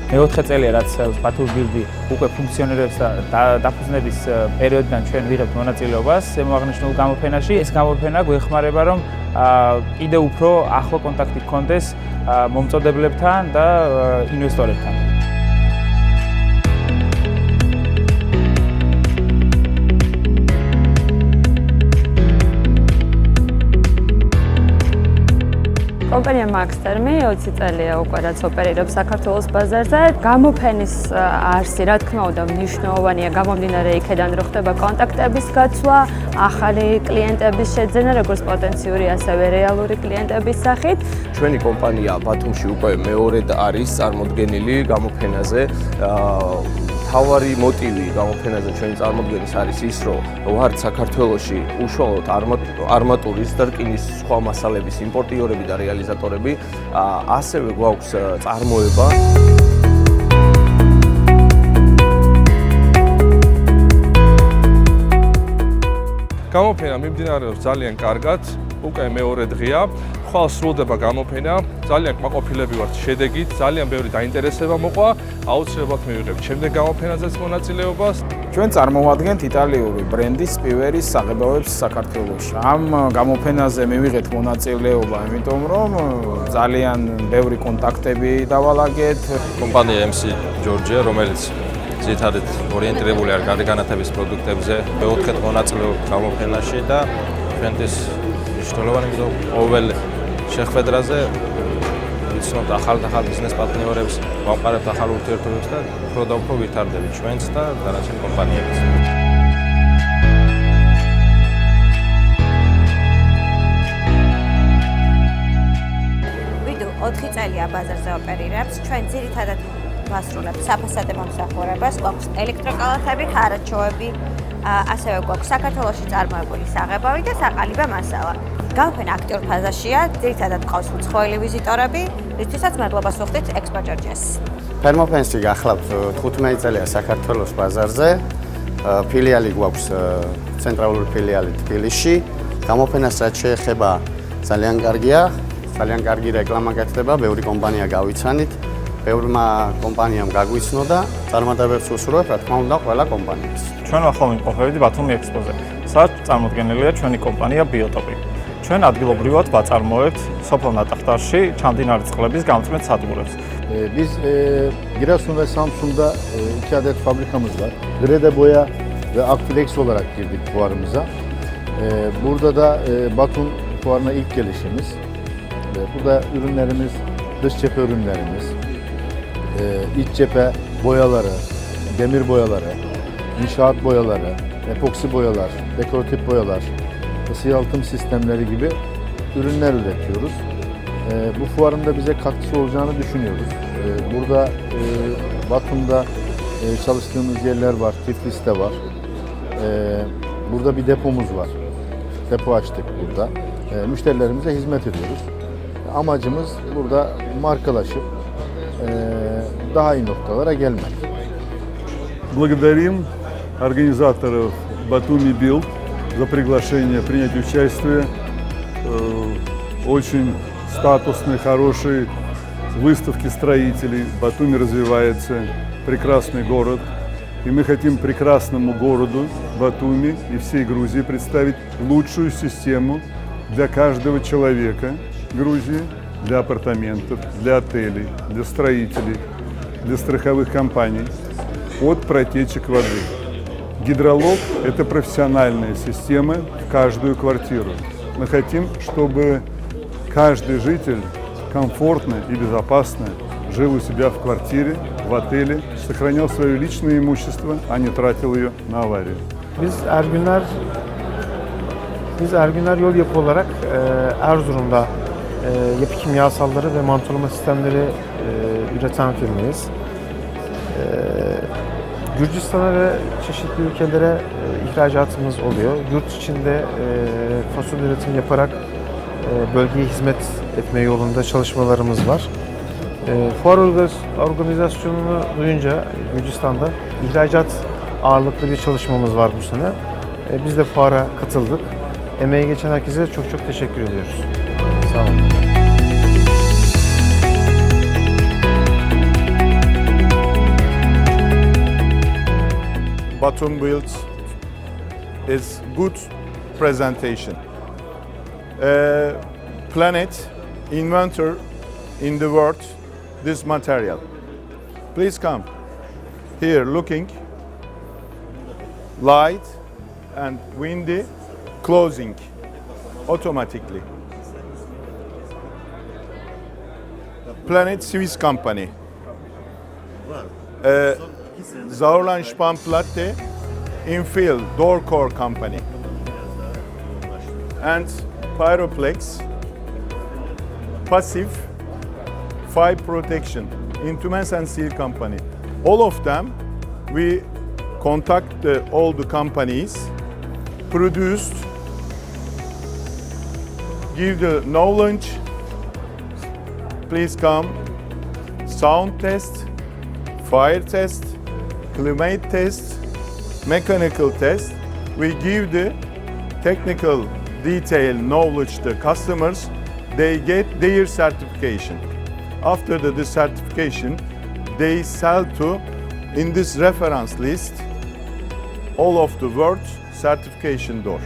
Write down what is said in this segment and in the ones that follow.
მეოთხე წელია, რაც ბათუმის ბირდი უკვე ფუნქციონირებს და დაფუძნების პერიოდიდან ჩვენ ვიღებთ მონაწილეობას ზემოაღნიშნულ გამოფენაში. ეს გამოფენა გვეხმარება, რომ კიდევ უფრო ახლო კონტაქტი გქონდეს მომწოდებლებთან და ინვესტორებთან. კომპანია Maxtermi 20 წელია უკვე რაც ოპერირებს საქართველოს ბაზარზე. გამოფენის არსი, რა თქმა უნდა, მნიშვნელოვანია გამომდინარე იქედან, რომ ხდება კონტაქტების გაცვლა, ახალი კლიენტების შეძენა, როგორც პოტენციური, ასევე რეალური კლიენტების სახით. ჩვენი კომპანია ბათუმში უკვე მეორედ არის წარმოდგენილი გამოფენაზე. თავარი მოტივი გამოფენაზე ჩვენი წარმოდგენის არის ის, რომ ვართ საქართველოში უშუალოდ არმატურის და რკინის სხვა მასალების იმპორტიორები და რეალიზატორები, ასევე გვაქვს წარმოება. გამოფენა მიმდინარეობს ძალიან კარგად, უკვე მეორე დღეა. ხვალ სრულდება გამოფენა, ძალიან კმაყოფილები ვართ შედეგით, ძალიან ბევრი დაინტერესება მოყვა, აუცილებლად მივიღებთ შემდეგ გამოფენაზეც მონაწილეობას. ჩვენ წარმოვადგენთ იტალიური ბრენდის პივერის საღებავებს საქართველოში. ამ გამოფენაზე მივიღეთ მონაწილეობა, იმიტომ რომ ძალიან ბევრი კონტაქტები დავალაგეთ. კომპანია MC Georgia, რომელიც ძირითადად ორიენტირებული არის გადაგანათების პროდუქტებზე, მეოთხედ მონაწილეობთ გამოფენაში და ჩვენთვის მნიშვნელოვანი ყოველ შეხვედრაზე ვიცნობთ ახალ ბიზნეს პარტნიორებს, ვამყარებთ ახალ ურთიერთობებს და უფრო და უფრო ვითარდებით ჩვენც და დანარჩენ კომპანიებიც. ვიდუ 4 წელია ბაზარზე ოპერირებს, ჩვენ ძირითადად ვასრულებთ საფასადე მომსახურებას, გვაქვს ელექტროკალათები, ხარაჩოები, ასევე გვაქვს საქართველოში წარმოებული საღებავი და საყალიბე მასალა. გამოფენა აქტიურ ფაზაშია, ძირითადად ყავს უცხოელი ვიზიტორები, რისთვისაც მადლობას ვუხდით Expo-Georgias. Permofensi გახლავთ 15 წელია საქართველოს ბაზარზე. ფილიალი გვაქვს ცენტრალური ფილიალი თბილისში. გამოფენას რაც შეეხება ძალიან კარგია, ძალიან კარგი რეკლამა გახდება, ბევრი კომპანია გავიცანით. ბევრმა კომპანიამ გაგვიცნო და წარმატებებს უსურვებთ, რა თქმა უნდა, ყველა კომპანიას. ჩვენ ახლა ვიმყოფებით ბათუმის ექსპოზე, სადაც წარმოდგენილია ჩვენი კომპანია Biotop. ჩვენ ადგილობრივად ვაწარმოებთ სოფელ ნატახტარში ჩამდინარე წყლების გამწმედ სადგურებს. Biz Giresun ve Samsun'da iki adet fabrikamız var. Grede Boya ve Akfilex olarak girdik fuarımıza. Burada da Batum fuarına ilk gelişimiz. Burada ürünlerimiz, dış cephe ürünlerimiz, iç cephe boyaları, demir boyaları, inşaat boyaları, epoksi boyalar, dekoratif boyalar, ısı yalıtım sistemleri gibi ürünler üretiyoruz. Bu fuarın da bize katkısı olacağını düşünüyoruz. Burada Batum'da çalıştığımız yerler var, Tiflis'te var. Burada bir depomuz var. Depo açtık burada. Müşterilerimize hizmet ediyoruz. Amacımız burada markalaşıp daha iyi noktalara gelmek. Благодарим организаторов Batumi Build за приглашение принять участие. Очень статусной, хорошей выставки строителей. Батуми развивается, прекрасный город. И мы хотим прекрасному городу Батуми и всей Грузии представить лучшую систему для каждого человека Грузии, для апартаментов, для отелей, для строителей, для страховых компаний от протечек воды. Гидролог – это профессиональная система в каждую квартиру. Мы хотим, чтобы каждый житель комфортно и безопасно жил у себя в квартире, в отеле, сохранял свое личное имущество, а не tратил ее на аварию. Biz Ergüner Yol Yapı olarak Erzurum'da yapı kimyasalları ve mantolama sistemleri üreten firmayız. Gürcistan'a ve çeşitli ülkelere ihracatımız oluyor. Yurt içinde fasulye üretim yaparak bölgeye hizmet etme yolunda çalışmalarımız var. Fuar organizasyonunu duyunca Gürcistan'da ihracat ağırlıklı bir çalışmamız var bu sene. Biz de fuara katıldık. Emeği geçen herkese çok çok teşekkür ediyoruz. Sağ olun. Batum built is good presentation. Planet inventor in the world this material. Please come here looking light and windy closing automatically. Planet Swiss company. Zauerland Spannplatte infill door core company. And Pyroplex passive fire protection instruments and seal company. All of them we contact all the companies produced, give the knowledge. Please come sound test, fire test, climate test, mechanical test. We give the technical detail knowledge to customers. They get their certification. After the certification, they sell to in this reference list all of the world certification door.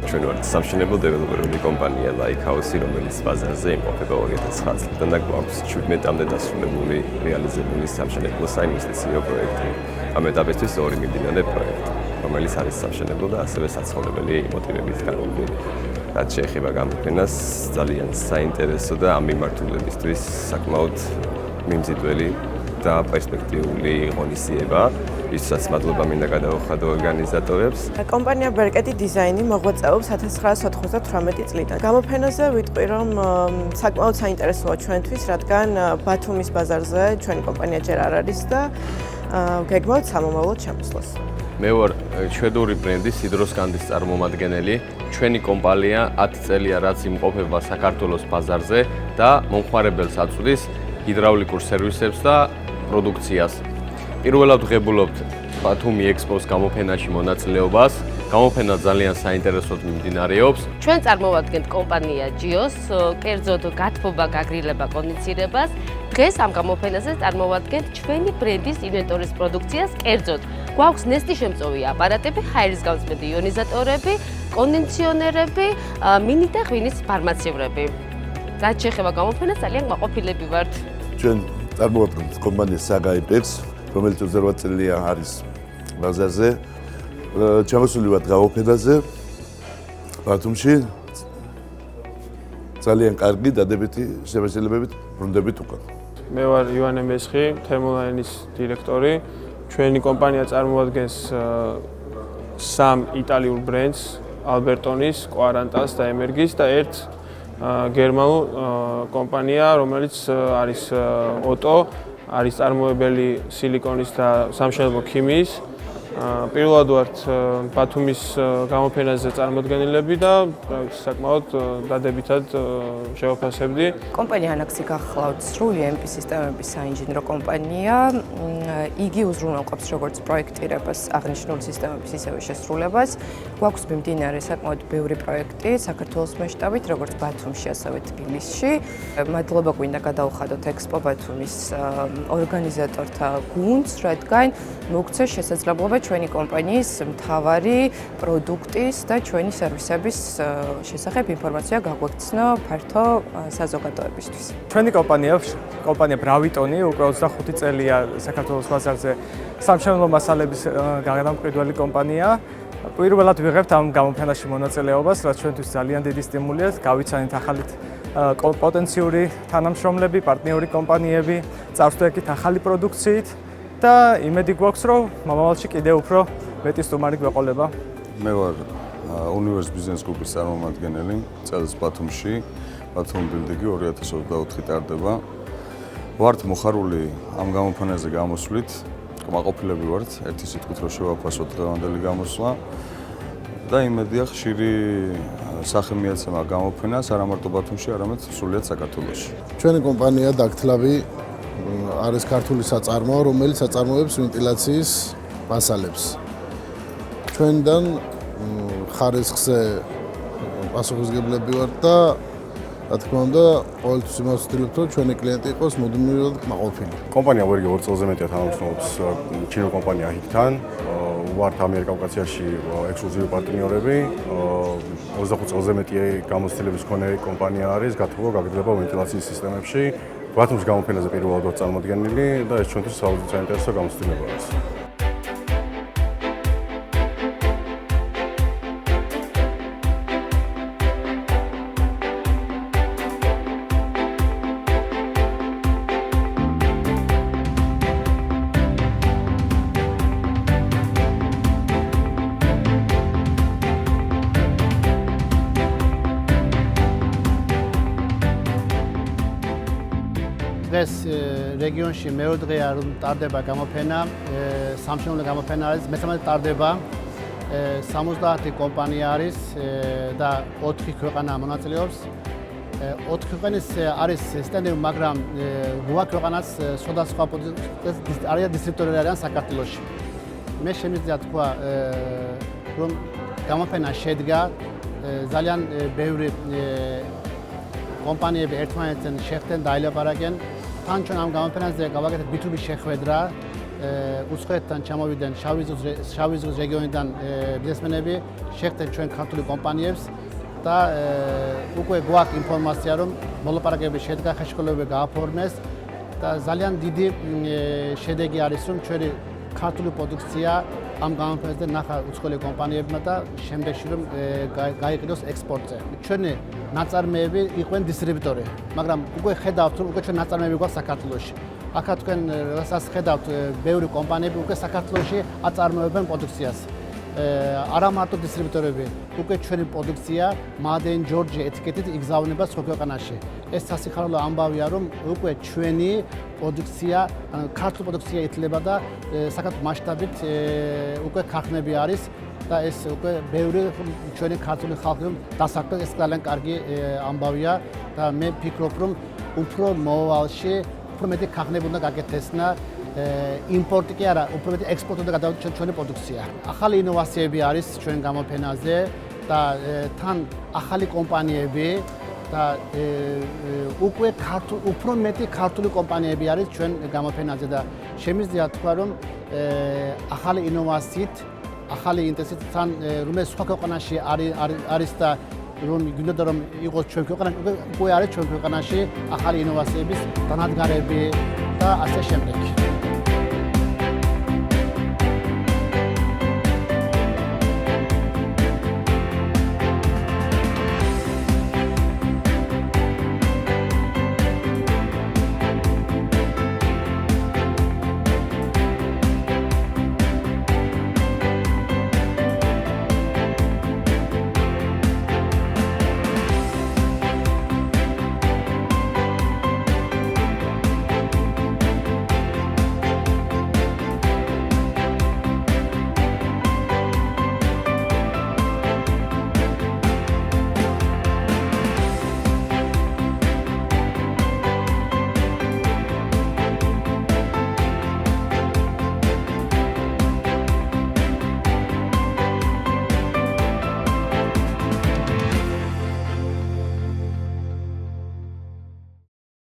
ჩვენ ვართ სამშენებლო დეველოპერული კომპანია Lighthouse, რომელიც ბაზარზე იმყოფება 2009 წლიდან და გვაქვს 17-მდე დასრულებული რეალიზებული სამშენებლო საინვესტიციო პროექტი. ამ ეტაპისთვის ორი მიმდინარე პროექტი, რომელიც არის სამშენებლო და ასევე საცხოვრებელი მოტივებით განყოფილი. რაც შეეხება გამოფენას, ძალიან საინტერესო და ამ მიმართულებისთვის საკმაოდ მიმზიდველი და პერსპექტიული ღონისძიება. ისაც მადლობა მინდა გადავხადო ორგანიზატორებს. კომპანია ბერკეტი დიზაინი მოღვაწეობს 1998 წლიდან. გამოფენაზე ვიტყვი, რომ საკმაოდ საინტერესოა ჩვენთვის, რადგან ბათუმის ბაზარზე ჩვენი კომპანია ჯერ არ არის და გეგმავთ სამომავლოდ შემოსვლას. მე ვარ შვედური ბრენდი სიდროსკანდის წარმომადგენელი. ჩვენი კომპანია 10 წელია რაც იმყოფება საქართველოს ბაზარზე და მომხმარებელს აწვდის ჰიდრაულიკურ სერვისებს და პროდუქციას. პირველად ვღებულობთ ბათუმი ექსპოს გამოფენაში მონაწილეობას. გამოფენა ძალიან საინტერესოდ მიმდინარეობს. ჩვენ წარმოვადგენთ კომპანია GIOS, კერძოდ გათბობა, გაგრილება, კონდიცირებას. დღეს ამ გამოფენაზე წარმოვადგენთ ჩვენი ბრენდის ინვენტორის პროდუქციას, კერძოდ გვაქვს ნესტიშემწოვი აპარატები, ჰაერისგამწმენდი იონიზატორები, კონდიციონერები, მინი და ღვინის ფარმაცივრები. რაც შეეხება გამოფენას, ძალიან მაყოფილები ვართ. ჩვენ წარმოვადგენთ კომპანია SagaIpex, რომელიც 28 წელია არის ბაზარზე. ჩამოსული ვართ გამოფენაზე ბათუმში. ძალიან კარგი დადებითი შემოსილებებით ბრუნდებით უკან. მე ვარ ივანე მესხი, თერმოლაინის დირექტორი. ჩვენი კომპანია წარმოადგენს 3 იტალიურ ბრენდს, ალბერტონის, კვარანტას და ემერგის და ერთ გერმანულ კომპანია, რომელიც არის ოტო, არის წარმოებელი სილიკონის და სამშენებლო ქიმიის. პირველად ვართ ბათუმის გამოფენაზე წარმოდგენილები და საკმაოდ დადებითად შევაფასებდი. კომპანია ანაქსი გახლავთ სრული MP სისტემების საინჟინრო კომპანია. იგი უზრუნველყოფს როგორც პროექტირებას, აღნიშნული სისტემების ისევე შესრულებას. გვაქვს მიმდინარე საკმაოდ ბევრი პროექტი საქართველოს მასშტაბით, როგორც ბათუმში, ასევე თბილისში. მადლობა გვინდა გადავხადოთ ექსპო ბათუმის ორგანიზატორთა გუნდს, რადგან მოგცეს შესაძლებლობა ჩვენი კომპანიის მთავარი პროდუქტის და ჩვენი სერვისების შესახებ ინფორმაცია გაგვექცნო ფართო საზოგადოებისთვის. ჩვენი კომპანია ბრავიტონი უკვე 25 წელია საქართველოს ბაზარზე სამშენებლო მასალების გადამკვიდრელი კომპანია. პირველად ვიღებთ ამ გამოფენაში მონაწილეობას, რაც ჩვენთვის ძალიან დიდი სტიმულია. გავიცანით ახალი პოტენციური თანამშრომლები, პარტნიორი კომპანიები, წარსულებით ახალი პროდუქციით. და იმედი გვაქვს, რომ მომავალში კიდევ უფრო მეტი სტუმარი გვეყოლება. მე ვარ უნივერსიტეტის ბიზნეს გრუპის წარმომადგენელი, წელს ბათუმში, ბათუმ ბილდინგი 2024 ტარდება. ვართ მოხარული ამ გამოფენაზე გამოსვლით, კმაყოფილები ვართ, ერთი სიტყვით რომ შევაფასოთ დღევანდელი გამოსვლა და იმედია ხშირი სახე მიეცემა გამოფენას არა მარტო ბათუმში, არამედ სრულიად საქართველოში. ჩვენი კომპანია დაგთლავი არის ქართული საწარმოო, რომელიც აწარმოებს ვენტილაციის მასალებს. ჩვენიდან ხარისხზე პასუხისმგებლები ვართ და რა თქმა უნდა, ყოველთვის იმას ვცდილობთ, რომ ჩვენი კლიენტი იყოს მუდმივად კმაყოფილი. კომპანია ვერგი 2 წელზე მეტია თანამშრომლობს ჩინურ კომპანია HIT-თან. ვართ ამიერკავკასიაში ექსკლუზიური პარტნიორები. 25 წელზე მეტი გამოცდილების მქონე კომპანია არის, გათხოვა გაგრძელება ვენტილაციის სისტემებში. ბათუმის გამოფენაზე პირველად ვართ წარმოდგენილი და ეს ჩვენთვის საინტერესო გამოცდილება არის. დღეს რეგიონში მეორე დღეა რომ ტარდება გამოფენა, სამშენებლო გამოფენა არის, მესამედი ტარდება, 70 კომპანია არის და 4 ქვეყანა მონაწილეობს. 4 ქვეყნის არის სტენდები, მაგრამ 8 ქვეყანას სხვადასხვა არიან დისტრიბუტორები არიან საქართველოში. მე შემიძლია თქვა, რომ გამოფენა შედგა ძალიან ბევრი კომპანიები ერთმანეთთან შეხვდნენ, დაილაპარაკენ. თან ჩვენ ამ გამოფენაზე გავაკეთეთ B2B შეხვედრა. უცხოეთთან ჩამოვიდნენ შავი ზღვის რეგიონიდან ბიზნესმენები, შეხვდნენ ჩვენ ქართული კომპანიებს და უკვე გვაქვს ინფორმაცია, რომ მოლაპარაკებები შედგა, ხელშეკრულებები გააფორმეს და ძალიან დიდი შედეგი არის, რომ ჩვენი ქართული პროდუქცია ამ გამოფენაზე ნახა უცხოელი კომპანიებმა და შემდეგში რომ გაიყიდოს ექსპორტზე. ჩვენი ნაწარმოები იყვნენ დისტრიბუტორი, მაგრამ უკვე ხედავთ, რომ უკვე ჩვენ ნაწარმოები გვაქვს საქართველოში. აქა თქვენ რასაც ხედავთ, ბევრი კომპანიები უკვე საქართველოში აწარმოებენ პროდუქციას. არა მარტო დისტრიბუტორები, უკვე ჩვენი პროდუქცია Made in Georgia ეტიკეტით იგზავნება სხვა ქვეყანაში. ეს სასიხარულო ამბავია, რომ უკვე ჩვენი პროდუქცია, ანუ ქართული პროდუქცია ითვლება და საქართველოს მასშტაბით უკვე ქარხნები არის და ეს უკვე ბევრი ჩვენი ქართული ხალხი დასაქმეს, ეს ძალიან კარგი ამბავია და მე ვფიქრობ, რომ უფრო მომავალში უფრო მეტი ქარხნები უნდა გაკეთესნა. იმპორტი კი არა, უფრო მეტი ექსპორტი უნდა გადავიდეთ ჩვენი პროდუქცია. ახალი ინოვაციები არის ჩვენ გამოფენაზე და თან ახალი კომპანიები და უკვე უფრო მეტი ქართული კომპანიები არის ჩვენ გამოფენაზე და შემიძლია თქვა, რომ ახალი ინოვაციით, ახალი ინტენსივით თან რომელიც სხვა ქვეყანაში არის და რომ გინდოდა რომ იყოს ჩვენ ქვეყანაში, უკვე არის ჩვენ ქვეყანაში ახალი ინოვაციების დანადგარები და ასე შემდეგ.